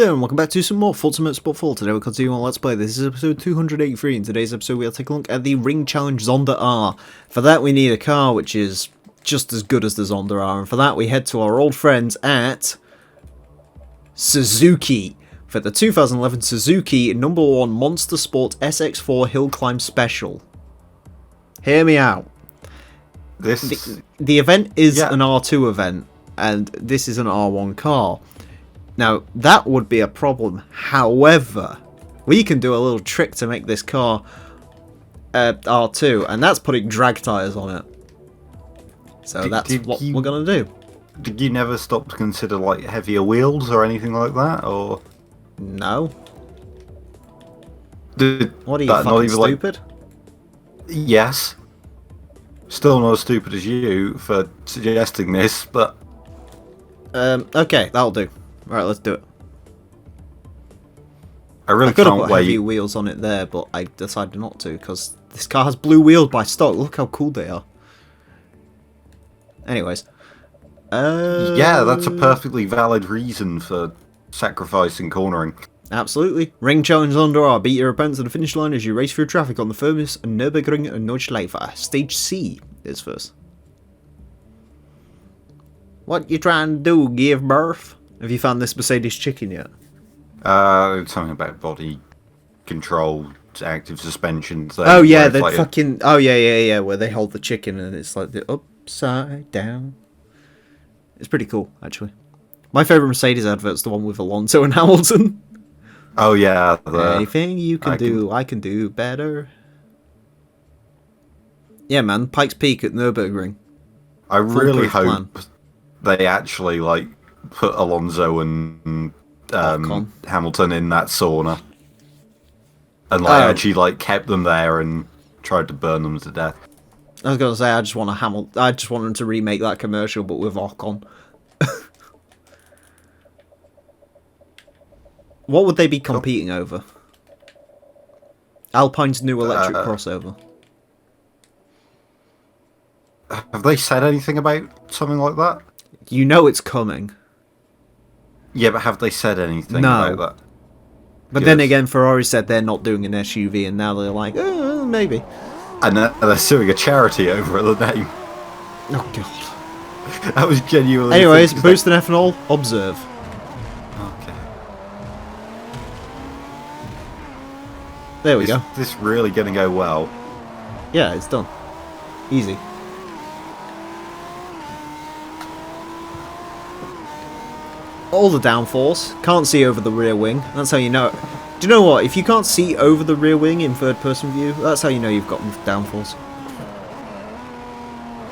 there, and welcome back to some more Forza Motorsport 4. Today we're continuing on Let's Play. This is episode 283. In today's episode we'll take a look at the Ring Challenge Zonda R. For that we need a car which is just as good as the Zonda R, and for that we head to our old friends at Suzuki for the 2011 Suzuki #1 Monster Sport SX4 Hill Climb Special. Hear me out. The event is an R2 event, and this is an R1 car. Now, that would be a problem. However, we can do a little trick to make this car R2, and that's putting drag tyres on it. So that's what we're going to do. Did you never stop to consider, like, heavier wheels or anything like that, or...? No. What are you, fucking stupid? Yes. Still not as stupid as you for suggesting this, but... okay, that'll do. Right, let's do it. I really could have can't put heavy wait. wheels on it there, but I decided not to because this car has blue wheels by stock. Look how cool they are. Anyways, yeah, that's a perfectly valid reason for sacrificing cornering. Absolutely. Ring Challenge Zonda R. Beat your opponents to the finish line as you race through traffic on the famous Nurburgring and Nordschleife. Stage C is first. What you trying to do? Give birth? Have you found this Mercedes chicken yet? Something about body control, active suspension. Oh yeah, the like fucking. Oh yeah, where they hold the chicken and it's like the upside down. It's pretty cool, actually. My favourite Mercedes advert's the one with Alonso and Hamilton. Oh yeah. Anything you can do, I can do better. Yeah, man. Pikes Peak at Nurburgring. I really hope they actually like put Alonso and Hamilton in that sauna, and like actually like kept them there and tried to burn them to death. I was gonna say I just want them to remake that commercial, but with Ocon. What would they be competing over? Alpine's new electric crossover. Have they said anything about something like that? You know it's coming. Yeah, but have they said anything about that? But then again, Ferrari said they're not doing an SUV, and now they're like, maybe. And they're suing a charity over the name. Oh, God. That was genuinely... Anyways, boost and ethanol, observe. Okay. There we go. Is this really going to go well? Yeah, it's done. Easy. All the downforce. Can't see over the rear wing. That's how you know it. Do you know what? If you can't see over the rear wing in third-person view, that's how you know you've got downforce.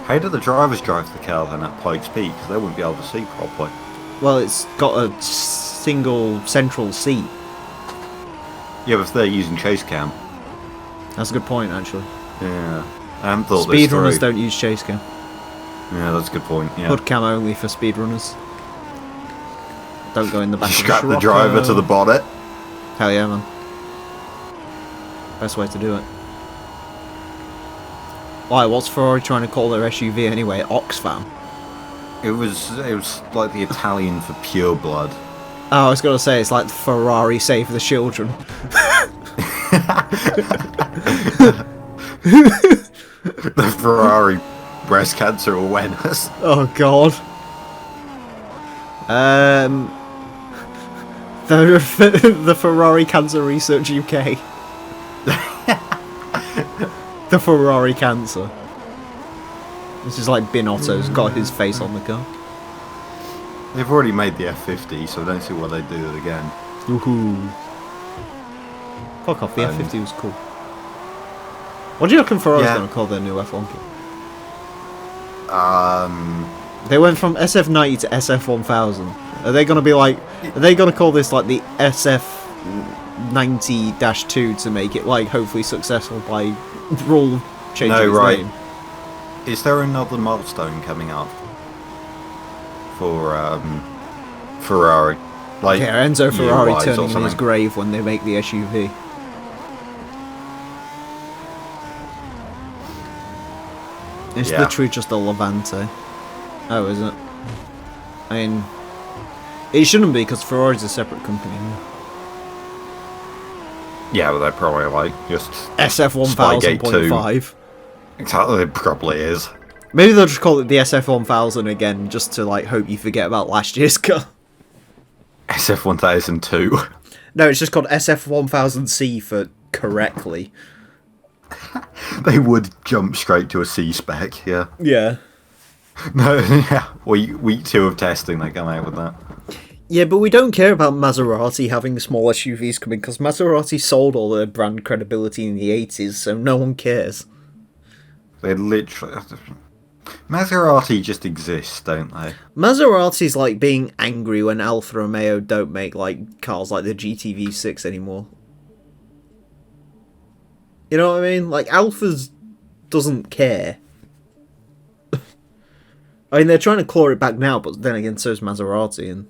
How do the drivers drive the car then at Pikes Peak? Because they wouldn't be able to see properly. Well, it's got a single central seat. Yeah, but if they're using chase cam. That's a good point, actually. Yeah. I haven't thought this through. Speedrunners don't use chase cam. Yeah, that's a good point. Yeah. Hood cam only for speedrunners. Don't go in the back. Strap the driver to the bonnet. Hell yeah, man. Best way to do it. Why? What's Ferrari trying to call their SUV anyway? Oxfam. It was like the Italian for pure blood. Oh, I was gonna say it's like Ferrari Save the Children. The Ferrari breast cancer awareness. Oh God. The Ferrari Cancer Research UK. The Ferrari Cancer. This is like Binotto's got his face on the car. They've already made the F50, so I don't see why they'd do it again. Woohoo. Fuck off, the F50 was cool. What do you reckon Ferrari's going to call their new F1 kit? They went from SF90 to SF1000. Are they going to be like... Are they going to call this like the SF90-2 to make it like hopefully successful by rule changing its name? Is there another milestone coming up for Ferrari? Like Enzo Ferrari turning in his grave when they make the SUV. It's literally just a Levante. Oh, is it? I mean, It shouldn't be, because Ferrari's a separate company. Yeah, but they're probably like just SF1000.5. Exactly, it probably is. Maybe they'll just call it the SF1000 again, just to like hope you forget about last year's car. SF1002. No, it's just called SF1000C for correctly. They would jump straight to a C spec, yeah. Yeah. No, yeah. Week 2 of testing, they come out with that. Yeah, but we don't care about Maserati having small SUVs coming, because Maserati sold all their brand credibility in the 80s, so no one cares. They literally... Maserati just exists, don't they? Maserati's like being angry when Alfa Romeo don't make like cars like the GTV6 anymore. You know what I mean? Like, Alfa's doesn't care. I mean, they're trying to claw it back now, but then again, so's Maserati, and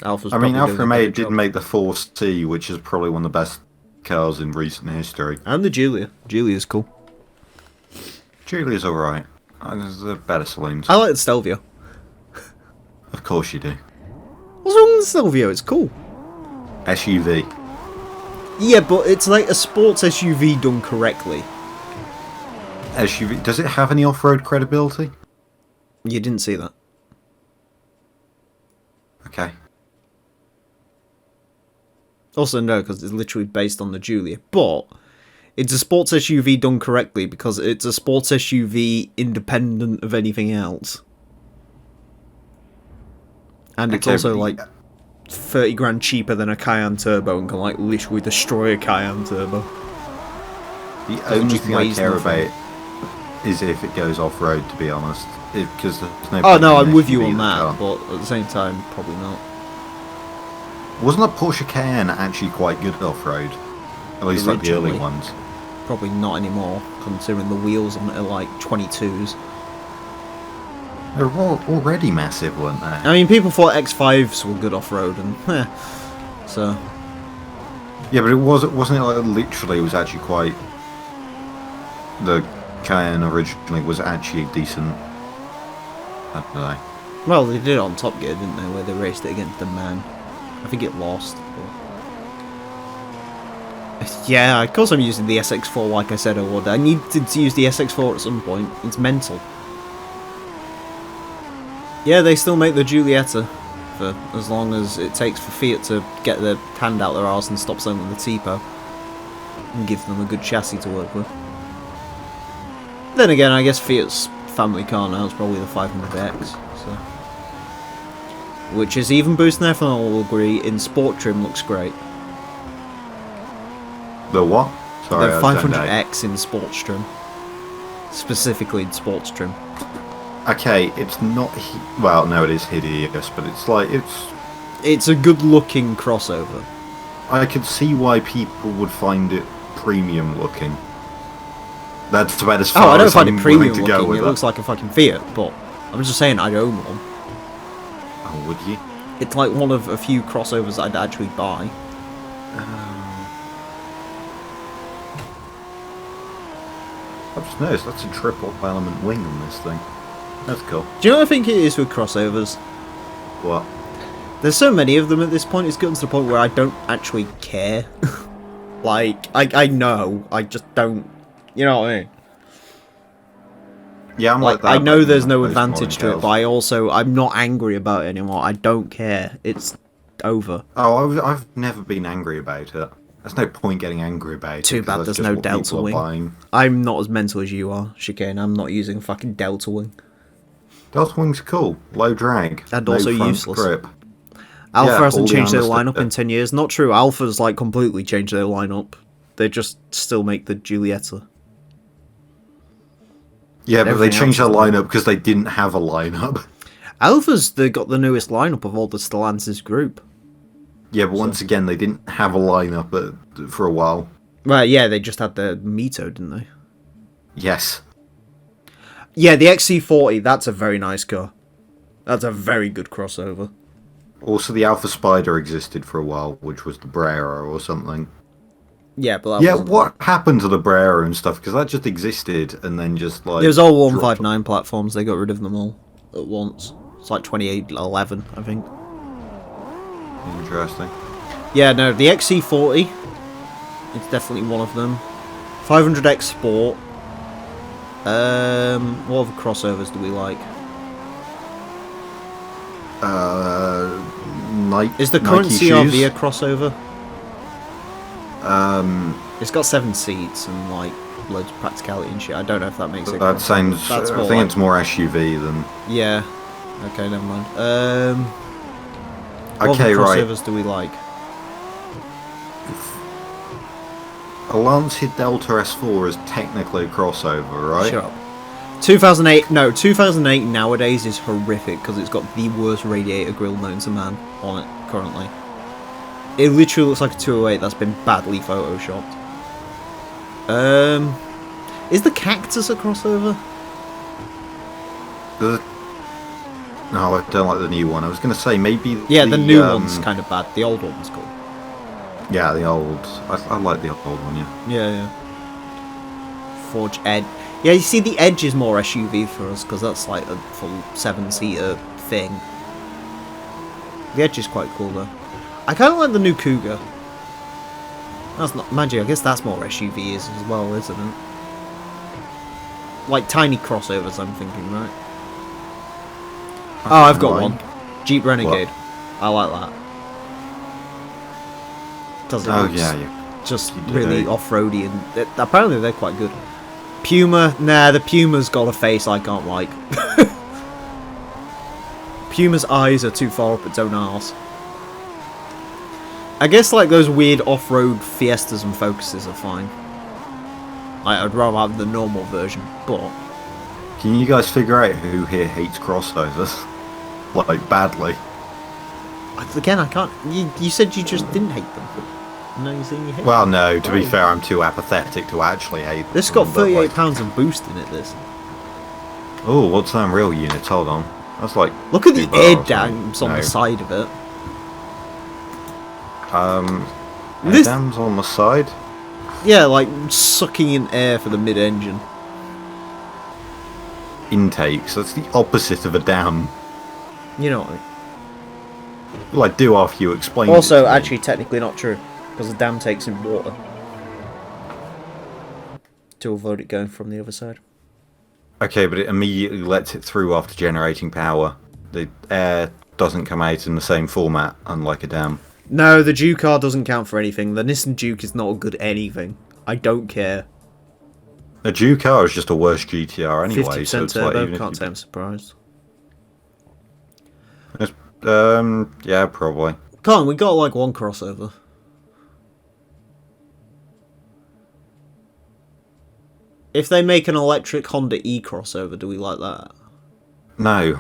Alfa's I mean, Alfa Romeo did make the 4C, which is probably one of the best cars in recent history. And the Giulia. Giulia's cool. Giulia's alright. There's the better saloons. I like the Stelvio. Of course you do. What's wrong with the Stelvio? It's cool. SUV. Yeah, but it's like a sports SUV done correctly. SUV. Does it have any off-road credibility? You didn't see that. Okay. Also, no, because it's literally based on the Giulia. But it's a sports SUV done correctly because it's a sports SUV independent of anything else. And it's also like 30 grand cheaper than a Cayenne Turbo and can like literally destroy a Cayenne Turbo. The only thing I care about is if it goes off-road, to be honest. Because there's no... Oh no, I'm with you on that, but at the same time, probably not. Wasn't the Porsche Cayenne actually quite good off-road? At least like the early ones. Probably not anymore, considering the wheels on it are like 22s. They were already massive, weren't they? I mean, people thought X5s were good off-road, and so... Yeah, but wasn't it like literally, it was actually quite... The Cayenne originally was actually decent. I don't know. Well, they did it on Top Gear, didn't they, where they raced it against the Man. I think it lost. But... Yeah, of course I'm using the SX4 like I said I would. I needed to use the SX4 at some point. It's mental. Yeah, they still make the Giulietta for as long as it takes for Fiat to get their hand out their arse and stop selling the Tipo. And give them a good chassis to work with. Then again, I guess Fiat's family car now is probably the 500X. So. Which is even boosting ethanol, will agree, in sport trim looks great. The what? Sorry, the 500X in sports trim. Specifically in sports trim. Okay, it's not... Well, no, it is hideous, but it's like... It's a good-looking crossover. I could see why people would find it premium looking. That's about as far I don't as find I'm it premium willing to go looking. with It looks like a fucking Fiat, but I'm just saying I'd own one. Oh, would you? It's like one of a few crossovers I'd actually buy. I've just noticed that's a triple element wing on this thing. That's cool. Do you know what I think it is with crossovers? What? There's so many of them at this point, it's gotten to the point where I don't actually care. Like, I know, I just don't... You know what I mean? Yeah, I'm like that. I know there's no advantage to it, but I'm not angry about it anymore. I don't care. It's over. Oh, I've never been angry about it. There's no point getting angry about it. Too bad there's no Delta Wing. I'm not as mental as you are, Chicane. I'm not using fucking Delta Wing. Delta Wing's cool. Low drag. And also useless. Grip. Alpha hasn't changed their lineup in 10 years. Not true. Alpha's like completely changed their lineup. They just still make the Giulietta. Yeah, but they changed their lineup because they didn't have a lineup. Alpha's they got the newest lineup of all the Stellantis group. Yeah, but once again, they didn't have a lineup for a while. Well, yeah, they just had the Mito, didn't they? Yes. Yeah, the XC40, that's a very nice car. That's a very good crossover. Also, the Alpha Spider existed for a while, which was the Brera or something. Yeah, but what happened to the Brera and stuff? Because that just existed and then just like... It was all 159 platforms, they got rid of them all at once. It's like 2811, I think. Interesting. Yeah, no, the XC40. It's definitely one of them. 500X Sport. What other crossovers do we like? Is the current CRV a crossover? It's got 7 seats and like loads of practicality and shit. I don't know if that makes it. That sounds. I think it's more SUV than. Yeah. Okay, never mind. What okay, other right. crossovers do we like? A Lancia Delta S4 is technically a crossover, right? Shut up. 2008. No, 2008 nowadays is horrific because it's got the worst radiator grille known to man on it currently. It literally looks like a 208 that's been badly photoshopped. Is the Cactus a crossover? No, I don't like the new one. I was going to say maybe. Yeah, the new one's kind of bad. The old one's cool. Yeah, the old. I like the old one. Yeah. Yeah. Forge Edge. Yeah, you see, the Edge is more SUV for us because that's like a full 7-seater thing. The Edge is quite cool though. I kind of like the new Cougar. That's not magic. I guess that's more SUV as well, isn't it? Like tiny crossovers, I'm thinking, right? Oh, I've got one. Jeep Renegade. What? I like that. Because it looks just really off-roady, and apparently they're quite good. Puma, nah, the Puma's got a face I can't like. Puma's eyes are too far up its own arse. I guess like those weird off-road Fiestas and Focuses are fine. I'd rather have the normal version, but... Can you guys figure out who here hates crossovers? Like, badly. Again, I can't... You said you just didn't hate them. No, you saying you hate them? Well, no, to be fair, I'm too apathetic to actually hate them. This got 38 pounds of boost in it, this. Oh, what's them real units? Hold on. That's like... Look at the air dams on the side of it. Air dams on the side? Yeah, like sucking in air for the mid-engine. Intakes, that's the opposite of a dam. You know what I mean? Well, I do after you explain also, actually, technically not true, because the dam takes in water to avoid it going from the other side. Okay, but it immediately lets it through after generating power. The air doesn't come out in the same format, unlike a dam. No, the Duke car doesn't count for anything. The Nissan Duke is not a good anything. I don't care. A Duke car is just a worse GTR anyway. 50% so it's turbo, like, can't say I'm surprised. Yeah, probably. Come on, we got like one crossover. If they make an electric Honda E crossover, do we like that? No.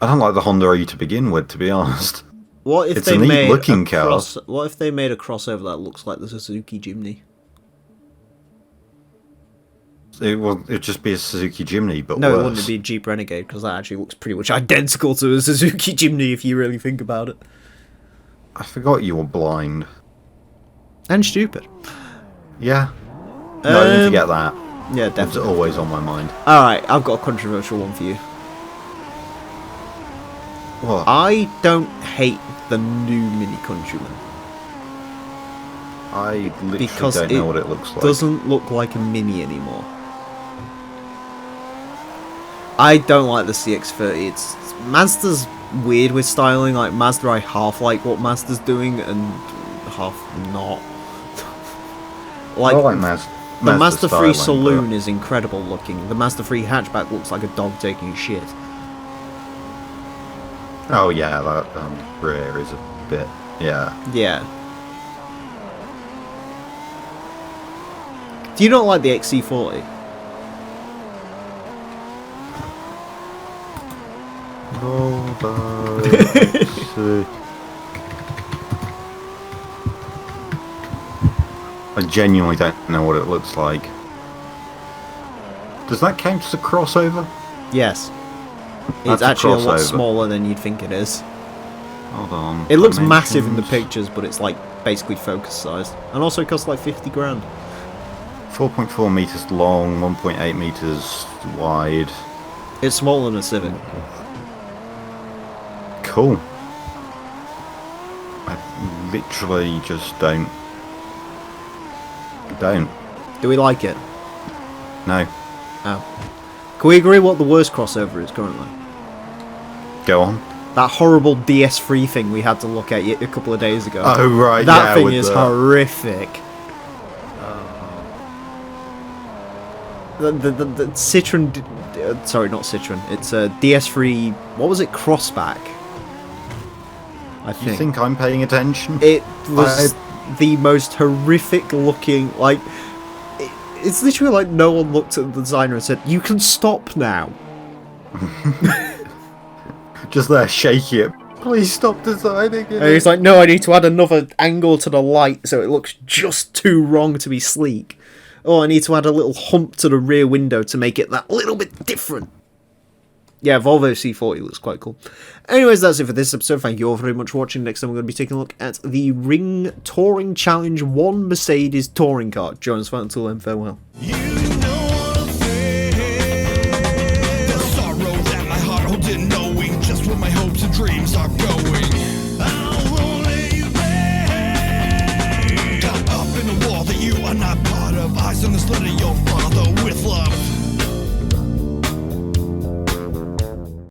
I don't like the Honda E to begin with, to be honest. What if it's they a neat made looking car. What if they made a crossover that looks like the Suzuki Jimny? It'd just be a Suzuki Jimny, but no, worse. it wouldn't be a Jeep Renegade, because that actually looks pretty much identical to a Suzuki Jimny if you really think about it. I forgot you were blind. And stupid. Yeah. No, I didn't forget that. Yeah, definitely. It's always on my mind. Alright, I've got a controversial one for you. What? I don't hate the new Mini Countryman. I literally don't know what it looks like. It doesn't look like a Mini anymore. I don't like the CX-30. It's Mazda's weird with styling. Like Mazda, I half like what Mazda's doing and half not. Like, I like Mazda. The Mazda 3 Saloon is incredible looking. The Mazda 3 hatchback looks like a dog taking a shit. Oh yeah, that rear is a bit, yeah. Yeah. Do you not like the XC40? I genuinely don't know what it looks like. Does that count as a crossover? Yes. That's it's actually a lot smaller than you'd think it is. Hold on. It looks massive in the pictures, but it's like basically focus sized. And also it costs like 50 grand. 4.4 meters long, 1.8 meters wide. It's smaller than a Civic. Cool. literally just don't. Don't. Do we like it? No. Oh. Can we agree what the worst crossover is currently? Go on. That horrible DS3 thing we had to look at a couple of days ago. Oh, right, that thing is horrific. The Citroen... sorry, not Citroen. It's a DS3... What was it? Crossback. I think. You think I'm paying attention? It was the most horrific looking... Like... It's literally like no one looked at the designer and said, "You can stop now." Just there, shaking it. Please stop designing it. And he's like, "No, I need to add another angle to the light so it looks just too wrong to be sleek. Oh, I need to add a little hump to the rear window to make it that little bit different." Yeah, Volvo C40 looks quite cool. Anyways, that's it for this episode. Thank you all very much for watching. Next time we're going to be taking a look at the Ring Touring Challenge 1 Mercedes touring car. Join us for until then, farewell.